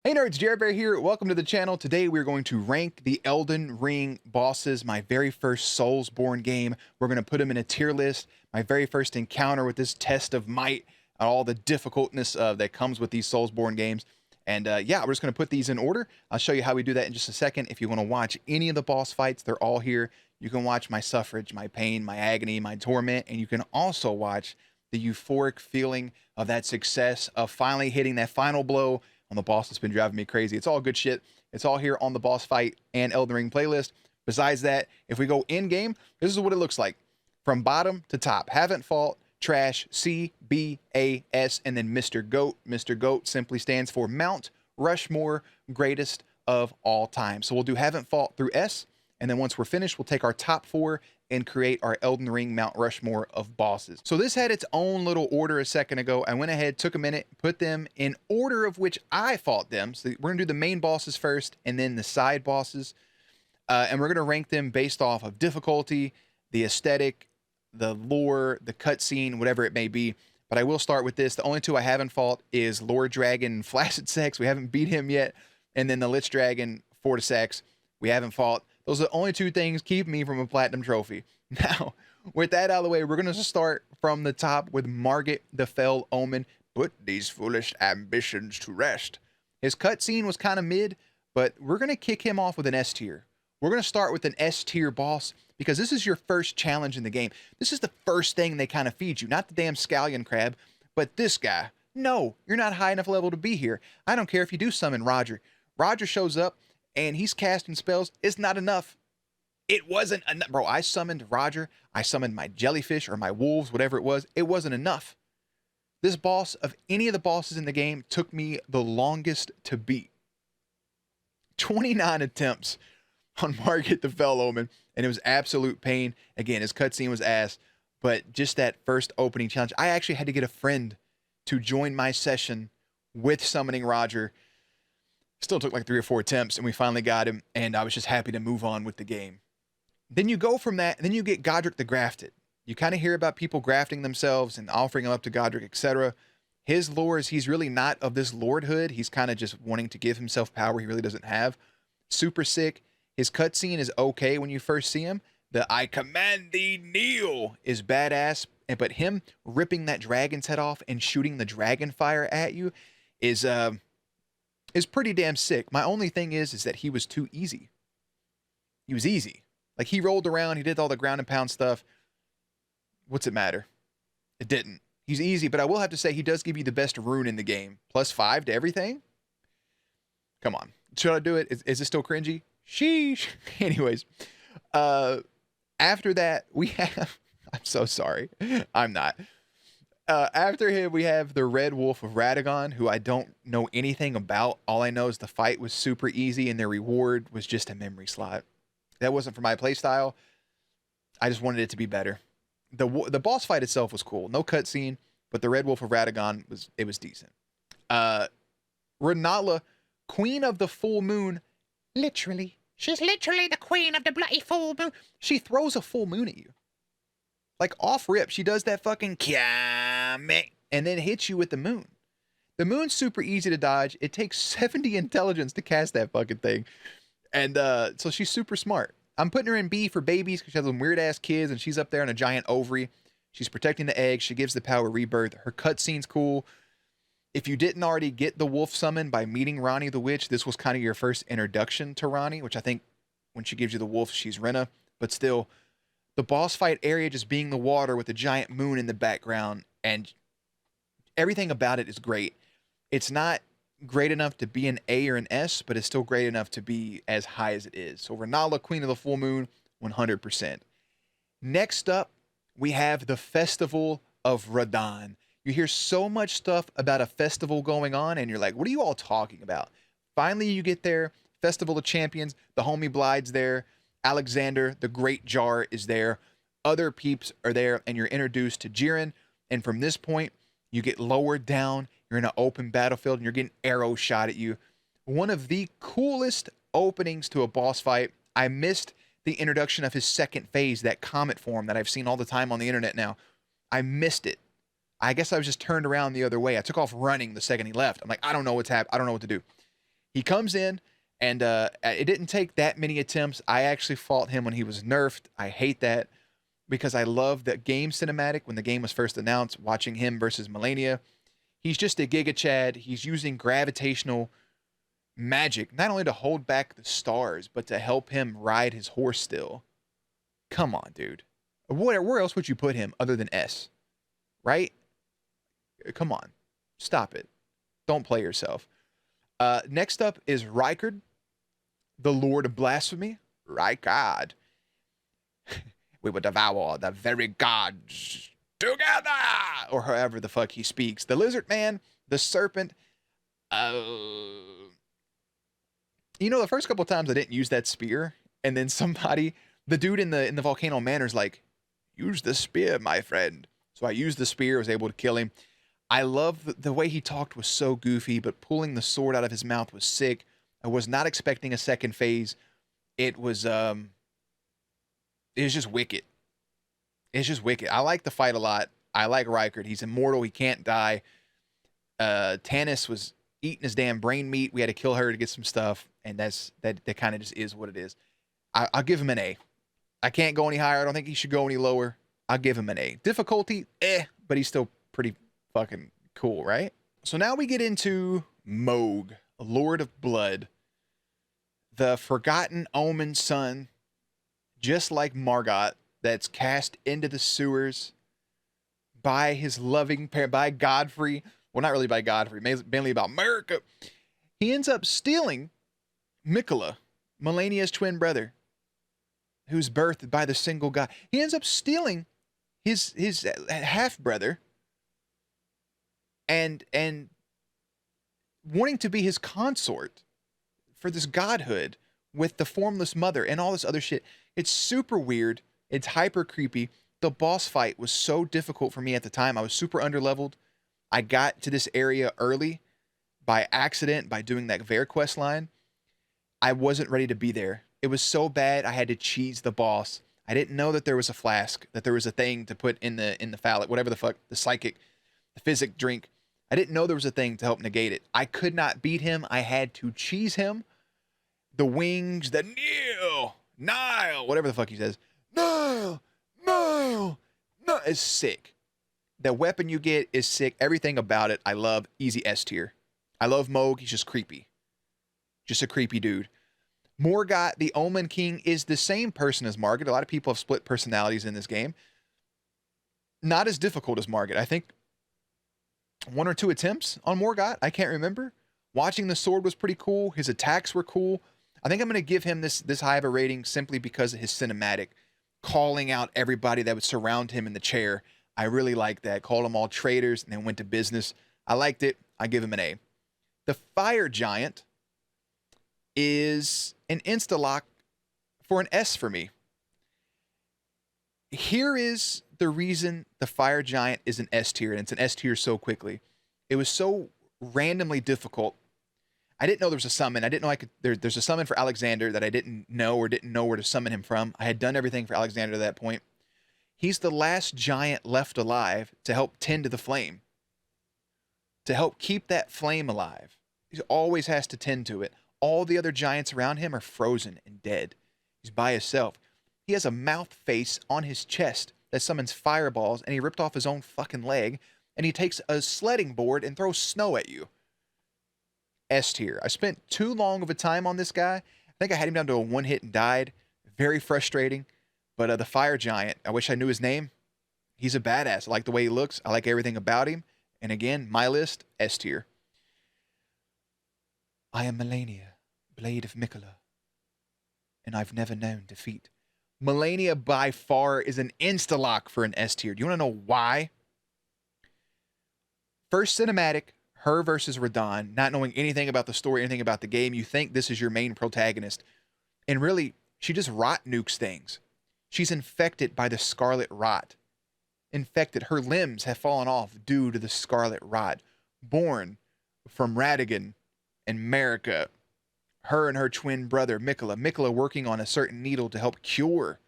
Hey nerds, Jared Bear here. Welcome to the channel. Today we're going to rank the Elden Ring bosses, my very first Soulsborne game. We're going to put them in a tier list. My very first encounter with this test of might, all the difficultness that comes with these Soulsborne games. And yeah, we're just going to put these in order. I'll show you how we do that in just a second. If you want to watch any of the boss fights, they're all here. You can watch my suffrage, my pain, my agony, my torment, and you can also watch the euphoric feeling of that success of finally hitting that final blow on the boss that's been driving me crazy. It's all good shit. It's all here on the boss fight and Elden Ring playlist. Besides that, if we go in game, this is what it looks like from bottom to top. Haven't fought, trash, C, B, A, S, and then Mr. Goat. Mr. Goat simply stands for Mount Rushmore, greatest of all time. So we'll do haven't fought through S, and then once we're finished, we'll take our top 4 and create our Elden Ring Mount Rushmore of bosses. So this had its own little order a second ago. I went ahead, took a minute, put them in order of which I fought them. So we're gonna do the main bosses first and then the side bosses. And we're gonna rank them based off of difficulty, the aesthetic, the lore, the cutscene, whatever it may be. But I will start with this. The only 2 I haven't fought is Lord Dragon Flaccid Sex. We haven't beat him yet. And then the Lich Dragon Fortisex. We haven't fought. Those are the only 2 things keep me from a platinum trophy. Now, with that out of the way, we're going to start from the top with Margaret the Fellowman. Put these foolish ambitions to rest. His cutscene was kind of mid, but we're going to kick him off with an S tier. We're going to start with an S tier boss because this is your first challenge in the game. This is the first thing they kind of feed you. Not the damn scallion crab, but this guy. No, you're not high enough level to be here. I don't care if you do summon Roger. Roger shows up and he's casting spells. It's not enough. It wasn't enough. Bro, I summoned Roger. I summoned my jellyfish or my wolves, whatever it was. It wasn't enough. This boss, of any of the bosses in the game, took me the longest to beat. 29 attempts on Margaret the Fellowman, and it was absolute pain. Again, his cutscene was ass, but just that first opening challenge, I actually had to get a friend to join my session with summoning Roger. Still took like 3 or 4 attempts, and we finally got him, and I was just happy to move on with the game. Then you go from that, and then you get Godric the Grafted. You kind of hear about people grafting themselves and offering them up to Godric, etc. His lore is he's really not of this lordhood. He's kind of just wanting to give himself power he really doesn't have. Super sick. His cutscene is okay when you first see him. The I command thee kneel is badass, but him ripping that dragon's head off and shooting the dragon fire at you is pretty damn sick. My only thing is that he was too easy. He was easy. Like, he rolled around, he did all the ground and pound stuff. What's it matter? It didn't. He's easy, but I will have to say he does give you the best rune in the game. +5 to everything? Come on. Should I do it? Is it still cringy? Sheesh. Anyways, after that, we have... I'm so sorry. I'm not. After him, we have the Red Wolf of Radagon, who I don't know anything about. All I know is the fight was super easy and their reward was just a memory slot. That wasn't for my playstyle. I just wanted it to be better. The boss fight itself was cool. No cutscene, but the Red Wolf of Radagon was decent. Ranala, Queen of the Full Moon, literally. She's literally the Queen of the bloody full moon. She throws a full moon at you. Like, off rip, she does that fucking kiame and then hits you with the moon. The moon's super easy to dodge. It takes 70 intelligence to cast that fucking thing. And so she's super smart. I'm putting her in B for babies because she has some weird-ass kids, and she's up there in a giant ovary. She's protecting the eggs. She gives the power rebirth. Her cutscene's cool. If you didn't already get the wolf summon by meeting Ranni the Witch, this was kind of your first introduction to Ranni, which I think when she gives you the wolf, she's Rena. But still, the boss fight area just being the water with a giant moon in the background, and everything about it is great. It's not great enough to be an A or an S, but it's still great enough to be as high as it is. So Ranala, Queen of the Full Moon, 100%. Next up, we have the Festival of Radon. You hear so much stuff about a festival going on, and you're like, what are you all talking about? Finally, you get there. Festival of Champions. The homie Blide's there. Alexander, the Great Jar, is there. Other peeps are there, and you're introduced to Jiren. And from this point, you get lowered down. You're in an open battlefield, and you're getting arrows shot at you. One of the coolest openings to a boss fight. I missed the introduction of his second phase, that comet form that I've seen all the time on the internet now. I missed it. I guess I was just turned around the other way. I took off running the second he left. I'm like, I don't know what's happening. I don't know what to do. He comes in, and it didn't take that many attempts. I actually fought him when he was nerfed. I hate that because I love the game cinematic when the game was first announced, watching him versus Melania. He's just a Giga Chad. He's using gravitational magic, not only to hold back the stars, but to help him ride his horse still. Come on, dude. Where else would you put him other than S? Right? Come on. Stop it. Don't play yourself. Next up is Reichard, the Lord of Blasphemy. Reichard. We will devour the very gods together, or however the fuck he speaks. The Lizard Man, the Serpent. You know, the first couple times I didn't use that spear, and then somebody, the dude in the Volcano Manor's like, use the spear, my friend. So I used the spear, was able to kill him. I love the way he talked was so goofy, but pulling the sword out of his mouth was sick. I was not expecting a second phase. It was just wicked. It's just wicked. I like the fight a lot. I like Reichard. He's immortal. He can't die. Tannis was eating his damn brain meat. We had to kill her to get some stuff, and that kind of just is what it is. I'll give him an A. I can't go any higher. I don't think he should go any lower. I'll give him an A. Difficulty, but he's still pretty fucking cool, right? So now we get into Moog, Lord of Blood, the forgotten Omen son, just like Margot, that's cast into the sewers by his loving parent, by Godfrey. Well, not really by Godfrey, mainly about America. He ends up stealing Mikola, Melania's twin brother, who's birthed by the single god. He ends up stealing his half brother and wanting to be his consort for this godhood with the formless mother and all this other shit. It's super weird. It's hyper creepy. The boss fight was so difficult for me at the time. I was super underleveled. I got to this area early by accident by doing that Ver quest line. I wasn't ready to be there. It was so bad I had to cheese the boss. I didn't know that there was a flask, that there was a thing to put in the phallic, whatever the fuck, the physic drink. I didn't know there was a thing to help negate it. I could not beat him. I had to cheese him. The wings, the Nile, whatever the fuck he says. Nile, is sick. The weapon you get is sick. Everything about it, I love. Easy S tier. I love Moog. He's just creepy. Just a creepy dude. Morgot, the Omen King, is the same person as Margaret. A lot of people have split personalities in this game. Not as difficult as Margaret. I think 1 or 2 attempts on Morgot. I can't remember. Watching the sword was pretty cool. His attacks were cool. I think I'm going to give him this high of a rating simply because of his cinematic. Calling out everybody that would surround him in the chair. I really like that. Called them all traitors and then went to business. I liked it. I give him an A. The Fire Giant is an insta-lock for an S for me. Here is the reason the Fire Giant is an S tier, and it's an S tier so quickly. It was so randomly difficult. I didn't know there was a summon. I didn't know I could. There's a summon for Alexander that I didn't know or didn't know where to summon him from. I had done everything for Alexander at that point. He's the last giant left alive to help tend to the flame. To help keep that flame alive. He always has to tend to it. All the other giants around him are frozen and dead. He's by himself. He has a mouth face on his chest that summons fireballs, and he ripped off his own fucking leg, and he takes a sledding board and throws snow at you. S tier. I spent too long of a time on this guy. I think I had him down to a 1-hit and died. Very frustrating. But the Fire Giant, I wish I knew his name. He's a badass. I like the way he looks. I like everything about him. And again, my list, S tier. I am Melania, Blade of Mikola, and I've never known defeat. Melania by far is an insta-lock for an S tier. Do you want to know why? First cinematic, her versus Radon, not knowing anything about the story, anything about the game. You think this is your main protagonist. And really, she just rot nukes things. She's infected by the Scarlet Rot. Infected. Her limbs have fallen off due to the Scarlet Rot. Born from Ratagon and America. Her and her twin brother, Mikola. Mikola working on a certain needle to help cure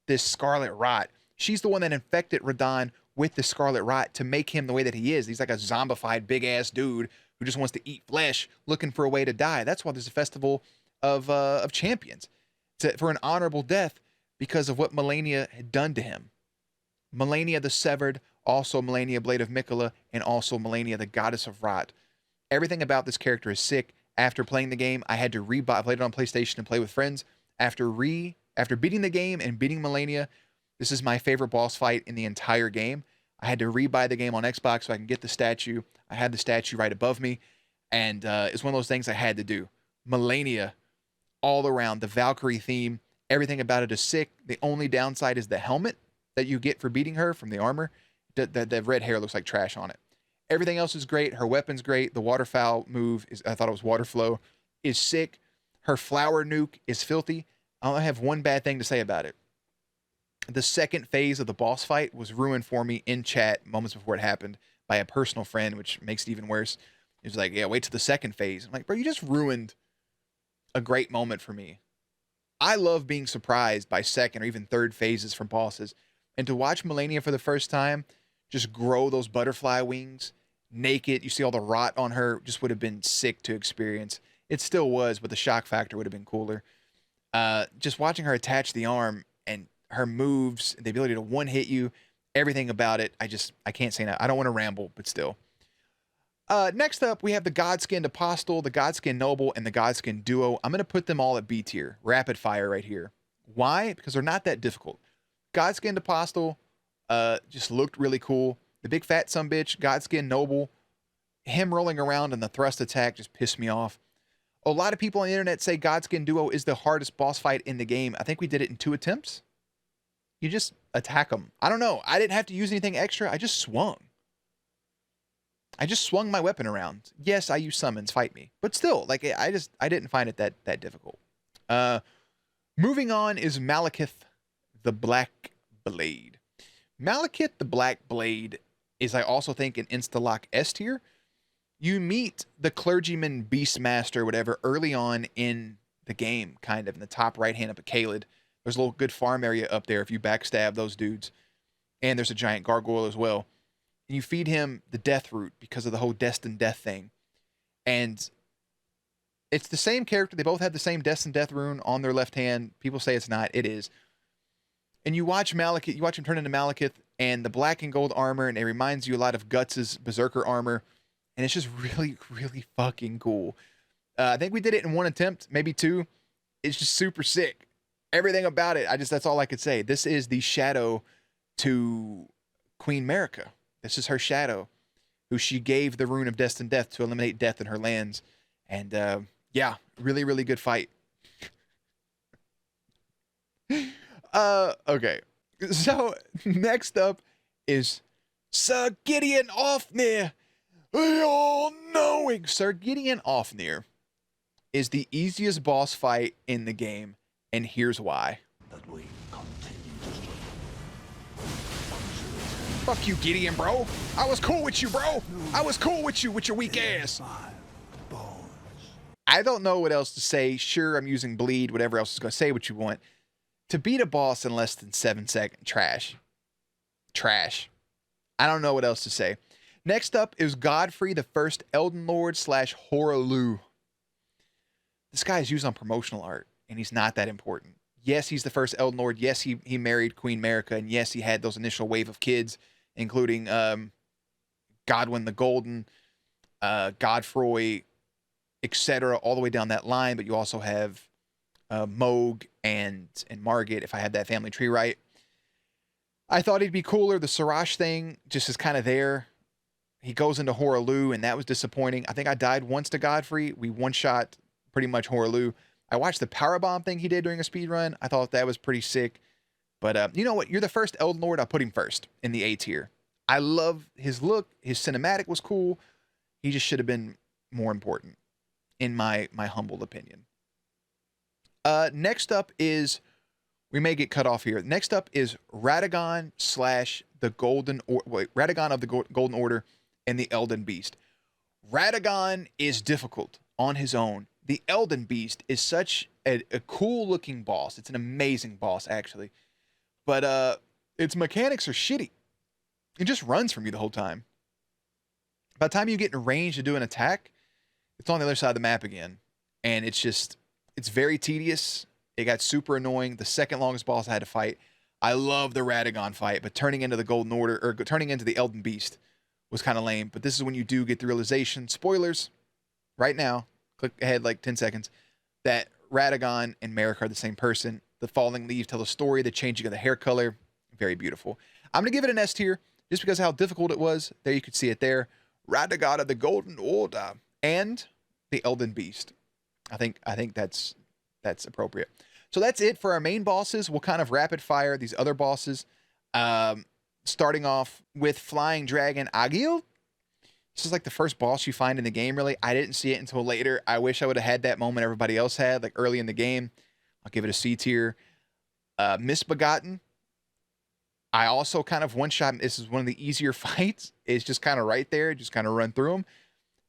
this Scarlet Rot. She's the one that infected Radon with the Scarlet Rot to make him the way that he is. He's like a zombified big-ass dude who just wants to eat flesh, looking for a way to die. That's why there's a festival of champions, for an honorable death because of what Melania had done to him. Melania the Severed, also Melania Blade of Mikola, and also Melania the Goddess of Rot. Everything about this character is sick. After playing the game, I had to rebuy. I played it on PlayStation and play with friends. After beating the game and beating Melania, this is my favorite boss fight in the entire game. I had to rebuy the game on Xbox so I can get the statue. I had the statue right above me, and it's one of those things I had to do. Melania, all around, the Valkyrie theme, everything about it is sick. The only downside is the helmet that you get for beating her from the armor. The red hair looks like trash on it. Everything else is great. Her weapon's great. The waterfowl move is, I thought it was water flow, is sick. Her flower nuke is filthy. I only have one bad thing to say about it. The second phase of the boss fight was ruined for me in chat moments before it happened by a personal friend, which makes it even worse. He was like, yeah, wait till the second phase. I'm like, bro, you just ruined a great moment for me. I love being surprised by second or even third phases from bosses. And to watch Melania for the first time just grow those butterfly wings, naked, you see all the rot on her, just would have been sick to experience. It still was, but the shock factor would have been cooler. Just watching her attach the arm and her moves, the ability to one-hit you, everything about it, I can't say that. I don't want to ramble, but still. Next up, we have the Godskinned Apostle, the Godskinned Noble, and the Godskinned Duo. I'm going to put them all at B tier, rapid fire right here. Why? Because they're not that difficult. Godskinned Apostle just looked really cool. The big fat sumbitch, Godskinned Noble, him rolling around in the thrust attack just pissed me off. A lot of people on the internet say Godskinned Duo is the hardest boss fight in the game. I think we did it in 2 attempts. You just attack them. I don't know. I didn't have to use anything extra. I just swung. I just swung my weapon around. Yes, I use summons, fight me. But still, like, I didn't find it that difficult. Moving on is Malachith the Black Blade. Malachith the Black Blade is, I also think, an insta-lock S tier. You meet the clergyman Beastmaster, whatever, early on in the game, kind of, in the top right-hand up at Caelid. There's a little good farm area up there if you backstab those dudes. And there's a giant gargoyle as well. And you feed him the death root because of the whole destined death thing. And it's the same character. They both have the same destined death rune on their left hand. People say it's not. It is. And you watch Malachith, you watch him turn into Malachith and the black and gold armor, and it reminds you a lot of Guts' Berserker armor. And it's just really, really fucking cool. I think we did it in 1 attempt, maybe 2. It's just super sick. Everything about it, that's all I could say. This is the shadow to Queen Marika. This is her shadow, who she gave the rune of destined death to eliminate death in her lands. And yeah, really, really good fight. Okay. So next up is Sir Gideon Ofnir. The all-knowing Sir Gideon Ofnir is the easiest boss fight in the game, and here's why. That we Fuck you, Gideon, bro. I was cool with you, bro. I was cool with you with your weak ass. I don't know what else to say. Sure, I'm using bleed, whatever else is going to say what you want. To beat a boss in less than 7 seconds, trash. Trash. I don't know what else to say. Next up is Godfrey, the first Elden Lord / Horaloo. This guy is used on promotional art, and he's not that important. Yes, he's the first Elden Lord. Yes, he married Queen Marika, and yes, he had those initial wave of kids, including Godwyn the Golden, Godfrey, etc., all the way down that line. But you also have Moog and Margaret, if I had that family tree right. I thought he'd be cooler. The Siraj thing just is kind of there. He goes into Horaloo, and that was disappointing. I think I died once to Godfrey. We one-shot pretty much Horaloo. I watched the powerbomb thing he did during a speed run. I thought that was pretty sick. But you know what? You're the first Elden Lord. I'll put him first in the A tier. I love his look. His cinematic was cool. He just should have been more important, in my humble opinion. Next up is, we may get cut off here. Next up is Ratagon / the Golden Ratagon of the Golden Order and the Elden Beast. Ratagon is difficult on his own. The Elden Beast is such a cool looking boss. It's an amazing boss, actually. But its mechanics are shitty. It just runs from you the whole time. By the time you get in range to do an attack, it's on the other side of the map again. And it's very tedious. It got super annoying. The second longest boss I had to fight. I love the Ratagon fight, but turning into the Golden Order, or turning into the Elden Beast was kind of lame. But this is when you do get the realization, spoilers, right now, click ahead like 10 seconds, that Ratagon and Margaret are the same person. The falling leaves tell the story, the changing of the hair color, very beautiful. I'm going to give it an S tier, just because of how difficult it was. There you could see it there. Ratagon of the Golden Order and the Elden Beast. I think that's appropriate. So that's it for our main bosses. We'll kind of rapid fire these other bosses. Starting off with Flying Dragon Agile. This is like the first boss you find in the game, really. I didn't see it until later. I wish I would have had that moment everybody else had, like early in the game. I'll give it a C tier. Misbegotten. I also kind of one-shot. This is one of the easier fights. It's just kind of right there. Just kind of run through them.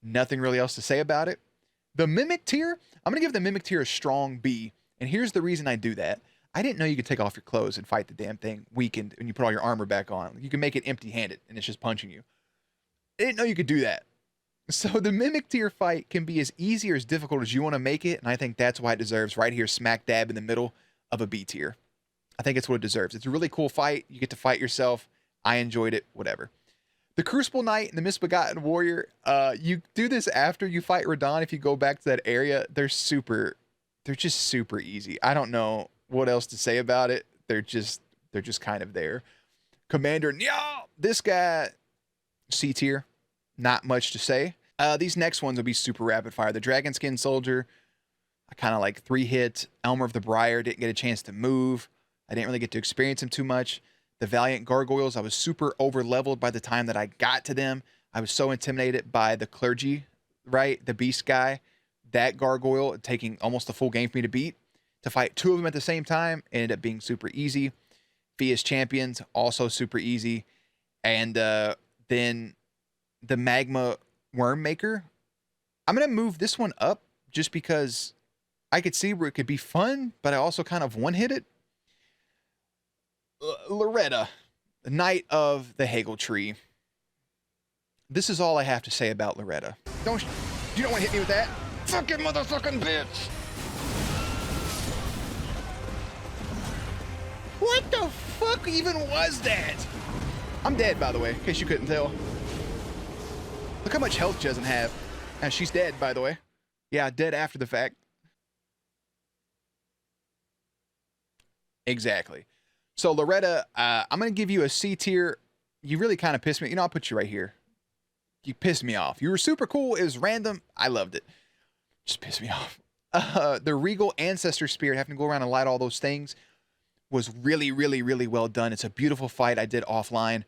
Nothing really else to say about it. The Mimic tier. I'm going to give the Mimic tier a strong B. And here's the reason I do that. I didn't know you could take off your clothes and fight the damn thing weakened when you put all your armor back on. You can make it empty-handed and it's just punching you. I didn't know you could do that. So the Mimic tier fight can be as easy or as difficult as you want to make it. And I think that's why it deserves right here smack dab in the middle of a B tier. I think it's what it deserves. It's a really cool fight. You get to fight yourself. I enjoyed it. Whatever. The Crucible Knight and the Misbegotten Warrior. You do this after you fight Radon. If you go back to that area, they're just super easy. I don't know what else to say about it. They're just kind of there. Commander Nya, this guy, C tier. Not much to say. These next ones will be super rapid fire. The Dragon Skin Soldier, I kind of like 3-hit. Elmer of the Briar, didn't get a chance to move. I didn't really get to experience him too much. The Valiant Gargoyles, I was super over-leveled by the time that I got to them. I was so intimidated by the Clergy, right? The Beast guy. That Gargoyle, taking almost a full game for me to beat. To fight two of them at the same time, ended up being super easy. Fia's Champions, also super easy. And then the Magma Worm Maker. I'm going to move this one up just because I could see where it could be fun, but I also kind of one-hit it. Loretta, the Knight of the Hagel Tree. This is all I have to say about Loretta. You don't want to hit me with that? Fucking motherfucking bitch! What the fuck even was that? I'm dead, by the way, in case you couldn't tell. Look how much health she doesn't have. And she's dead, by the way. Yeah, dead after the fact. Exactly. So, Loretta, I'm going to give you a C tier. You really kind of pissed me. You know, I'll put you right here. You pissed me off. You were super cool. It was random. I loved it. Just pissed me off. The Regal Ancestor Spirit, having to go around and light all those things, was really, really, really well done. It's a beautiful fight I did offline.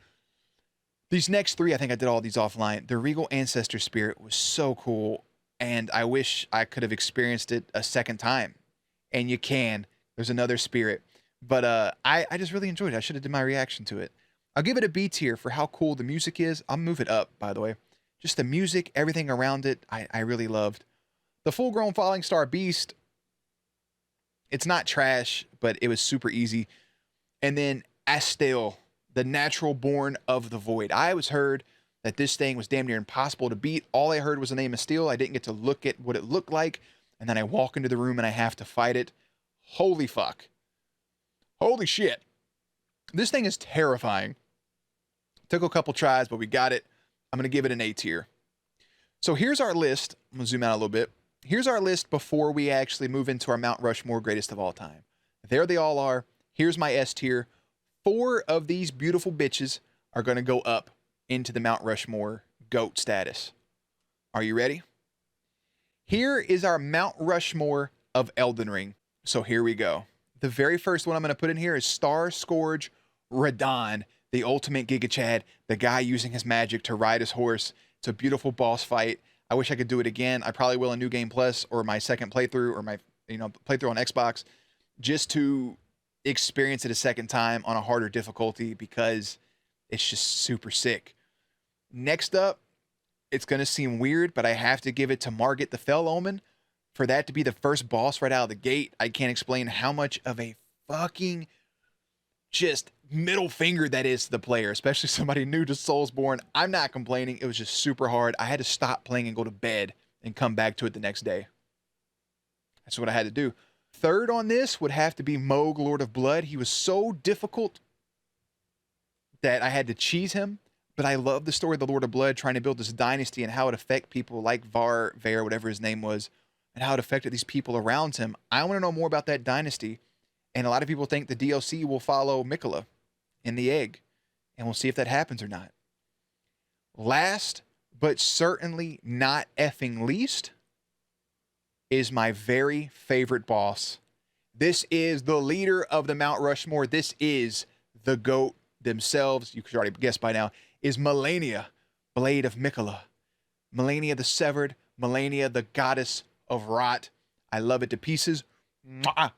These next three, I think I did all these offline. The Regal Ancestor Spirit was so cool, and I wish I could have experienced it a second time. And you can. There's another spirit. But I just really enjoyed it. I should have did my reaction to it. I'll give it a B tier for how cool the music is. I'll move it up, by the way. Just the music, everything around it, I really loved. The full-grown Falling Star Beast, it's not trash, but it was super easy. And then Astel, the Natural Born of the Void. I always heard that this thing was damn near impossible to beat. All I heard was the name Astel. I didn't get to look at what it looked like. And then I walk into the room and I have to fight it. Holy fuck. Holy shit. This thing is terrifying. Took a couple tries, but we got it. I'm going to give it an A tier. So here's our list. I'm going to zoom out a little bit. Here's our list before we actually move into our Mount Rushmore greatest of all time. There they all are. Here's my S tier. 4 of these beautiful bitches are going to go up into the Mount Rushmore GOAT status. Are you ready? Here is our Mount Rushmore of Elden Ring. So here we go. The very first one I'm going to put in here is Scourge Radon, the ultimate Giga Chad, the guy using his magic to ride his horse. It's a beautiful boss fight. I wish I could do it again. I probably will in New Game Plus or my second playthrough or my playthrough on Xbox just to experience it a second time on a harder difficulty because it's just super sick. Next up, it's going to seem weird, but I have to give it to Margaret the Fellowman. For that to be the first boss right out of the gate, I can't explain how much of a fucking just middle finger that is to the player, especially somebody new to Soulsborne. I'm not complaining. It was just super hard. I had to stop playing and go to bed and come back to it the next day. That's what I had to do. Third on this would have to be Moog, Lord of Blood. He was so difficult that I had to cheese him, but I love the story of the Lord of Blood, trying to build this dynasty and how it affected people like Var, whatever his name was, and how it affected these people around him. I want to know more about that dynasty, and a lot of people think the DLC will follow Mikola in the egg, and we'll see if that happens or not. Last, but certainly not effing least, is my very favorite boss. This is the leader of the Mount Rushmore. This is the GOAT themselves. You could already guess by now, is Malenia, Blade of Mikola. Malenia the Severed, Malenia the Goddess of Rot. I love it to pieces. Mwah!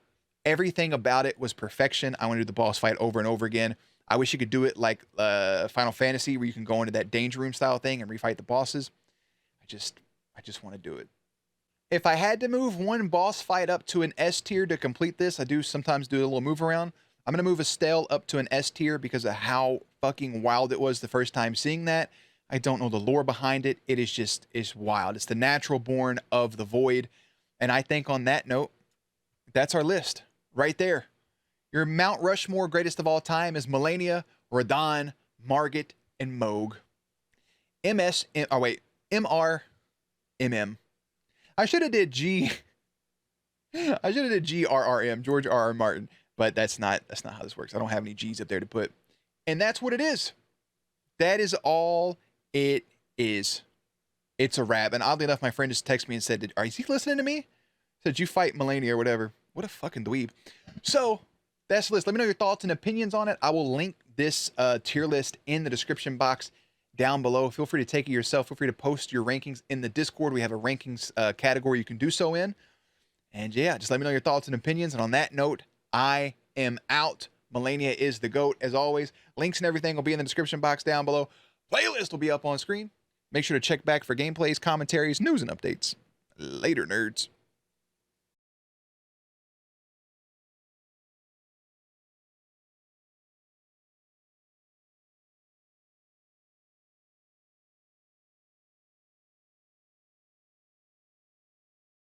Everything about it was perfection. I want to do the boss fight over and over again. I wish you could do it like Final Fantasy, where you can go into that danger room style thing and refight the bosses. I just want to do it. If I had to move one boss fight up to an S tier to complete this, I do sometimes do a little move around. I'm going to move Estelle up to an S tier because of how fucking wild it was the first time seeing that. I don't know the lore behind it. It is just, it's wild. It's the natural born of the void. And I think on that note, that's our list right there. Your Mount Rushmore greatest of all time is Malenia, Radon, Margaret, and Moog. MR, I should have did GRRM, George R.R. Martin, but that's not how this works. I don't have any G's up there to put. And that's what it is. That is all it is. It's a wrap. And oddly enough, my friend just texted me and said, is he listening to me? Said, you fight Malenia or whatever. What a fucking dweeb. So that's the list. Let me know your thoughts and opinions on it. I will link this tier list in the description box down below. Feel free to take it yourself. Feel free to post your rankings in the Discord. We have a rankings category you can do so in. And yeah, just let me know your thoughts and opinions. And on that note, I am out. Malenia is the GOAT, as always. Links and everything will be in the description box down below. Playlist will be up on screen. Make sure to check back for gameplays, commentaries, news, and updates. Later, nerds.